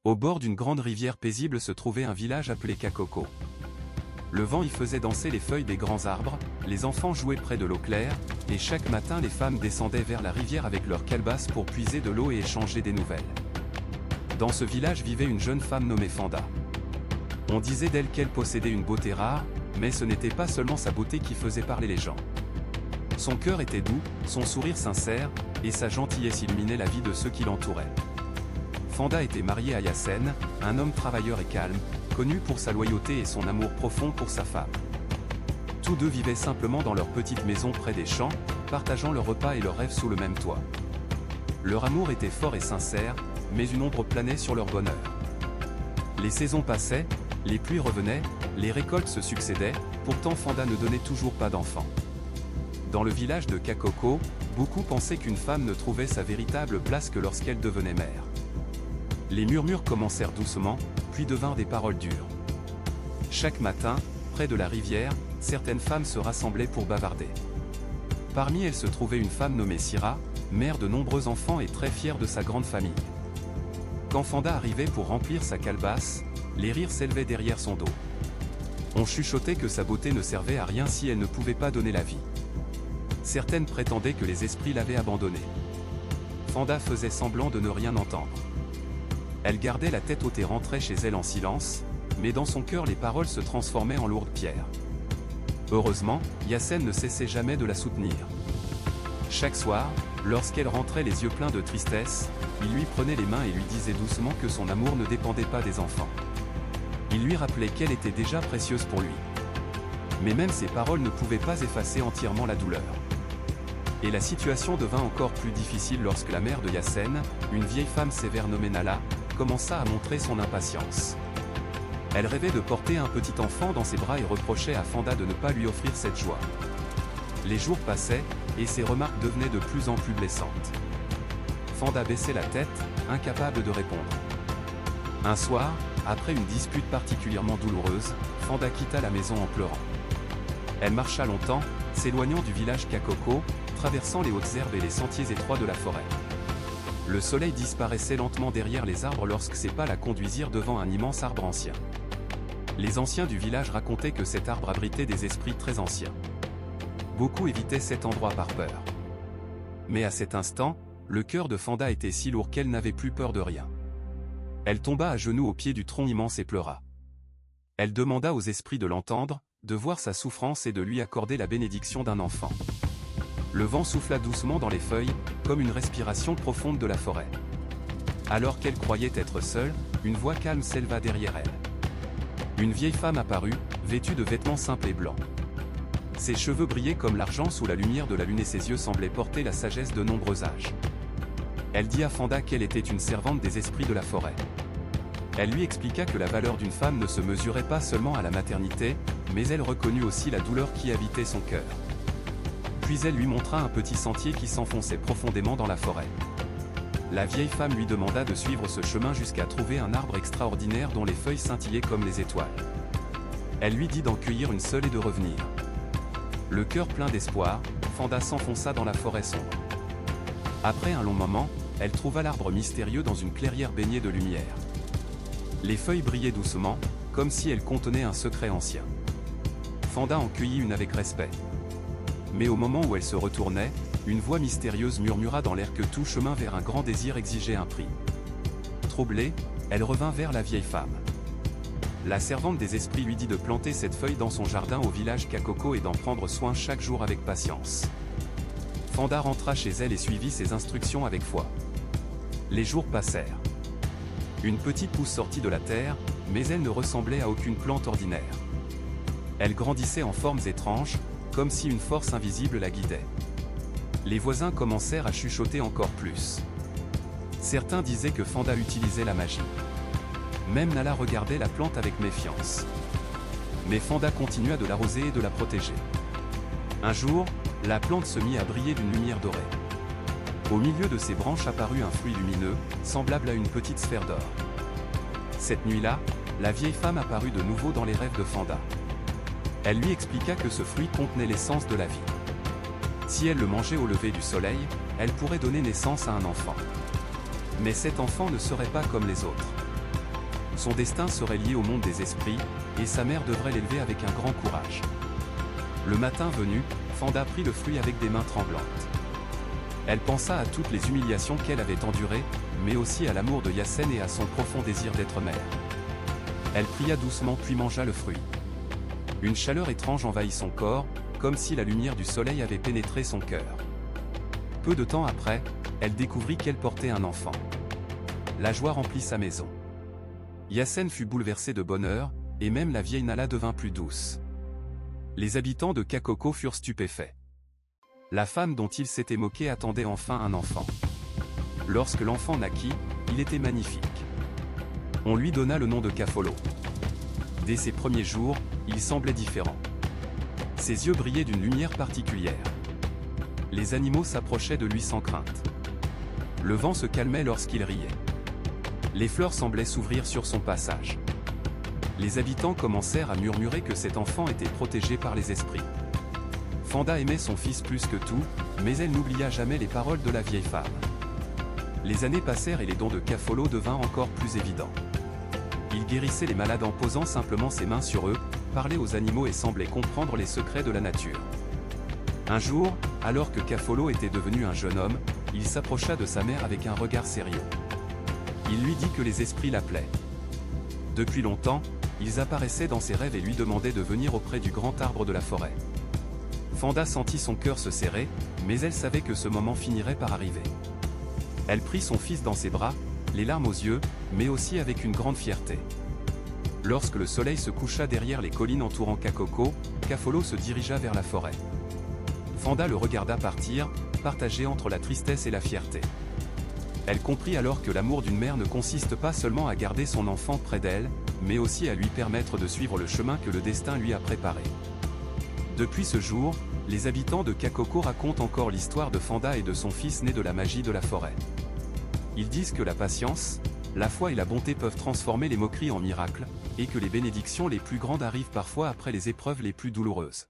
Au bord d'une grande rivière paisible se trouvait un village appelé Kakoko. Le vent y faisait danser les feuilles des grands arbres, les enfants jouaient près de l'eau claire, et chaque matin les femmes descendaient vers la rivière avec leurs calebasses pour puiser de l'eau et échanger des nouvelles. Dans ce village vivait une jeune femme nommée Fanda. On disait d'elle qu'elle possédait une beauté rare, mais ce n'était pas seulement sa beauté qui faisait parler les gens. Son cœur était doux, son sourire sincère, et sa gentillesse illuminait la vie de ceux qui l'entouraient. Fanda était mariée à Yassen, un homme travailleur et calme, connu pour sa loyauté et son amour profond pour sa femme. Tous deux vivaient simplement dans leur petite maison près des champs, partageant leurs repas et leurs rêves sous le même toit. Leur amour était fort et sincère, mais une ombre planait sur leur bonheur. Les saisons passaient, les pluies revenaient, les récoltes se succédaient, pourtant Fanda ne donnait toujours pas d'enfants. Dans le village de Kakoko, beaucoup pensaient qu'une femme ne trouvait sa véritable place que lorsqu'elle devenait mère. Les murmures commencèrent doucement, puis devinrent des paroles dures. Chaque matin, près de la rivière, certaines femmes se rassemblaient pour bavarder. Parmi elles se trouvait une femme nommée Sira, mère de nombreux enfants et très fière de sa grande famille. Quand Fanda arrivait pour remplir sa calebasse, les rires s'élevaient derrière son dos. On chuchotait que sa beauté ne servait à rien si elle ne pouvait pas donner la vie. Certaines prétendaient que les esprits l'avaient abandonnée. Fanda faisait semblant de ne rien entendre. Elle gardait la tête haute et rentrait chez elle en silence, mais dans son cœur les paroles se transformaient en lourdes pierres. Heureusement, Yassen ne cessait jamais de la soutenir. Chaque soir, lorsqu'elle rentrait les yeux pleins de tristesse, il lui prenait les mains et lui disait doucement que son amour ne dépendait pas des enfants. Il lui rappelait qu'elle était déjà précieuse pour lui. Mais même ces paroles ne pouvaient pas effacer entièrement la douleur. Et la situation devint encore plus difficile lorsque la mère de Yassen, une vieille femme sévère nommée Nala, commença à montrer son impatience. Elle rêvait de porter un petit enfant dans ses bras et reprochait à Fanda de ne pas lui offrir cette joie. Les jours passaient, et ses remarques devenaient de plus en plus blessantes. Fanda baissait la tête, incapable de répondre. Un soir, après une dispute particulièrement douloureuse, Fanda quitta la maison en pleurant. Elle marcha longtemps, s'éloignant du village Kakoko, traversant les hautes herbes et les sentiers étroits de la forêt. Le soleil disparaissait lentement derrière les arbres lorsque ses pas la conduisirent devant un immense arbre ancien. Les anciens du village racontaient que cet arbre abritait des esprits très anciens. Beaucoup évitaient cet endroit par peur. Mais à cet instant, le cœur de Fanda était si lourd qu'elle n'avait plus peur de rien. Elle tomba à genoux au pied du tronc immense et pleura. Elle demanda aux esprits de l'entendre, de voir sa souffrance et de lui accorder la bénédiction d'un enfant. Le vent souffla doucement dans les feuilles, comme une respiration profonde de la forêt. Alors qu'elle croyait être seule, une voix calme s'éleva derrière elle. Une vieille femme apparut, vêtue de vêtements simples et blancs. Ses cheveux brillaient comme l'argent sous la lumière de la lune et ses yeux semblaient porter la sagesse de nombreux âges. Elle dit à Fanda qu'elle était une servante des esprits de la forêt. Elle lui expliqua que la valeur d'une femme ne se mesurait pas seulement à la maternité, mais elle reconnut aussi la douleur qui habitait son cœur. Puis elle lui montra un petit sentier qui s'enfonçait profondément dans la forêt. La vieille femme lui demanda de suivre ce chemin jusqu'à trouver un arbre extraordinaire dont les feuilles scintillaient comme les étoiles. Elle lui dit d'en cueillir une seule et de revenir. Le cœur plein d'espoir, Fanda s'enfonça dans la forêt sombre. Après un long moment, elle trouva l'arbre mystérieux dans une clairière baignée de lumière. Les feuilles brillaient doucement, comme si elles contenaient un secret ancien. Fanda en cueillit une avec respect. Mais au moment où elle se retournait, une voix mystérieuse murmura dans l'air que tout chemin vers un grand désir exigeait un prix. Troublée, elle revint vers la vieille femme. La servante des esprits lui dit de planter cette feuille dans son jardin au village Kakoko et d'en prendre soin chaque jour avec patience. Fanda rentra chez elle et suivit ses instructions avec foi. Les jours passèrent. Une petite pousse sortit de la terre, mais elle ne ressemblait à aucune plante ordinaire. Elle grandissait en formes étranges, comme si une force invisible la guidait. Les voisins commencèrent à chuchoter encore plus. Certains disaient que Fanda utilisait la magie. Même Nala regardait la plante avec méfiance. Mais Fanda continua de l'arroser et de la protéger. Un jour, la plante se mit à briller d'une lumière dorée. Au milieu de ses branches apparut un fruit lumineux, semblable à une petite sphère d'or. Cette nuit-là, la vieille femme apparut de nouveau dans les rêves de Fanda. Elle lui expliqua que ce fruit contenait l'essence de la vie. Si elle le mangeait au lever du soleil, elle pourrait donner naissance à un enfant. Mais cet enfant ne serait pas comme les autres. Son destin serait lié au monde des esprits, et sa mère devrait l'élever avec un grand courage. Le matin venu, Fanda prit le fruit avec des mains tremblantes. Elle pensa à toutes les humiliations qu'elle avait endurées, mais aussi à l'amour de Yassen et à son profond désir d'être mère. Elle pria doucement puis mangea le fruit. Une chaleur étrange envahit son corps, comme si la lumière du soleil avait pénétré son cœur. Peu de temps après, elle découvrit qu'elle portait un enfant. La joie remplit sa maison. Yassen fut bouleversé de bonheur, et même la vieille Nala devint plus douce. Les habitants de Kakoko furent stupéfaits. La femme dont ils s'étaient moqués attendait enfin un enfant. Lorsque l'enfant naquit, il était magnifique. On lui donna le nom de Kafolo. Dès ses premiers jours, il semblait différent. Ses yeux brillaient d'une lumière particulière. Les animaux s'approchaient de lui sans crainte. Le vent se calmait lorsqu'il riait. Les fleurs semblaient s'ouvrir sur son passage. Les habitants commencèrent à murmurer que cet enfant était protégé par les esprits. Fanda aimait son fils plus que tout, mais elle n'oublia jamais les paroles de la vieille femme. Les années passèrent et les dons de Kafolo devinrent encore plus évidents. Il guérissait les malades en posant simplement ses mains sur eux, parlait aux animaux et semblait comprendre les secrets de la nature. Un jour, alors que Kafolo était devenu un jeune homme, il s'approcha de sa mère avec un regard sérieux. Il lui dit que les esprits l'appelaient. Depuis longtemps, ils apparaissaient dans ses rêves et lui demandaient de venir auprès du grand arbre de la forêt. Fanda sentit son cœur se serrer, mais elle savait que ce moment finirait par arriver. Elle prit son fils dans ses bras, les larmes aux yeux, mais aussi avec une grande fierté. Lorsque le soleil se coucha derrière les collines entourant Kakoko, Kafolo se dirigea vers la forêt. Fanda le regarda partir, partagé entre la tristesse et la fierté. Elle comprit alors que l'amour d'une mère ne consiste pas seulement à garder son enfant près d'elle, mais aussi à lui permettre de suivre le chemin que le destin lui a préparé. Depuis ce jour, les habitants de Kakoko racontent encore l'histoire de Fanda et de son fils né de la magie de la forêt. Ils disent que la patience, la foi et la bonté peuvent transformer les moqueries en miracles, et que les bénédictions les plus grandes arrivent parfois après les épreuves les plus douloureuses.